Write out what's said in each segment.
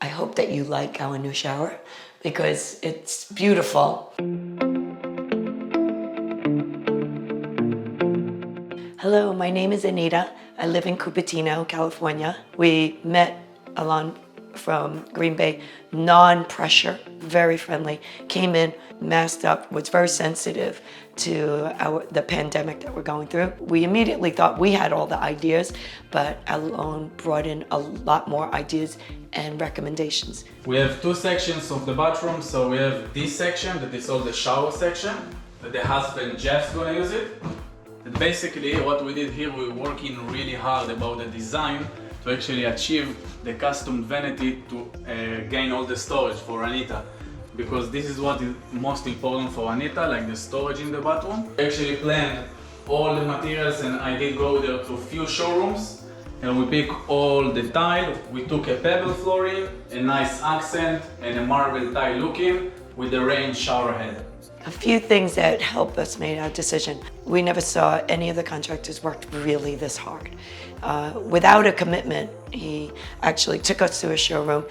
I hope that you like our new shower because it's beautiful. Hello, my name is Anita. I live in Cupertino, California. We met Alon from Green Bay, non-pressure, very friendly, came in, masked up, was very sensitive to the pandemic that we're going through. We immediately thought we had all the ideas, but Alon brought in a lot more ideas and recommendations. We have two sections of the bathroom. So we have this section that is all the shower section, that the husband Jeff's gonna use it. And basically what we did here, we're working really hard about the design to actually achieve the custom vanity to gain all the storage for Anita. Because this is what is most important for Anita, like the storage in the bathroom. We actually planned all the materials, and I did go there to a few showrooms and we picked all the tile. We took a pebble flooring, a nice accent, and a marble tile looking with the range shower head. A few things that helped us make our decision. We never saw any of the contractors worked really this hard. Without a commitment, he actually took us to a showroom,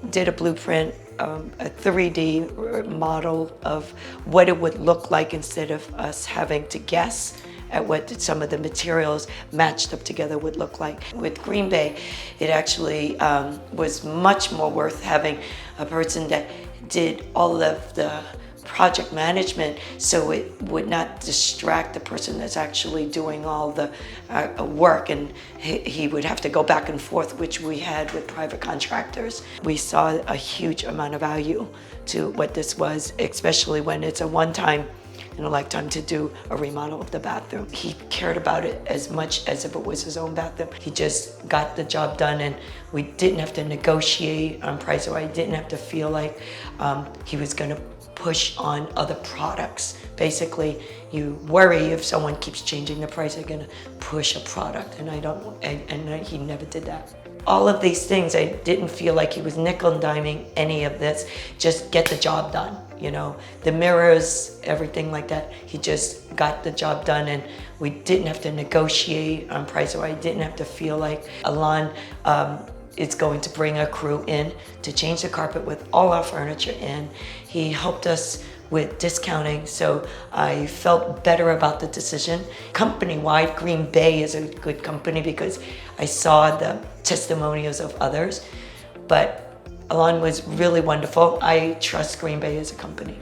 did a blueprint, a 3D model of what it would look like instead of us having to guess at what some of the materials matched up together would look like. With Green Bay, it actually was much more worth having a person that did all of the project management, so it would not distract the person that's actually doing all the work, and he would have to go back and forth, which we had with private contractors. We saw a huge amount of value to what this was, especially when it's a one-time in a lifetime to do a remodel of the bathroom. He cared about it as much as if it was his own bathroom. He just got the job done, and we didn't have to negotiate on price, or I didn't have to feel like he was gonna push on other products. Basically, you worry if someone keeps changing the price, they're gonna push a product, and he never did that. All of these things, I didn't feel like he was nickel and diming any of this, just get the job done, you know. The mirrors, everything like that, he just got the job done, and we didn't have to negotiate on price, or I didn't have to feel like Alon is going to bring a crew in to change the carpet with all our furniture in. He helped us with discounting, so I felt better about the decision. Company-wide, Green Bay is a good company because I saw the testimonials of others, but Alon was really wonderful. I trust Green Bay as a company.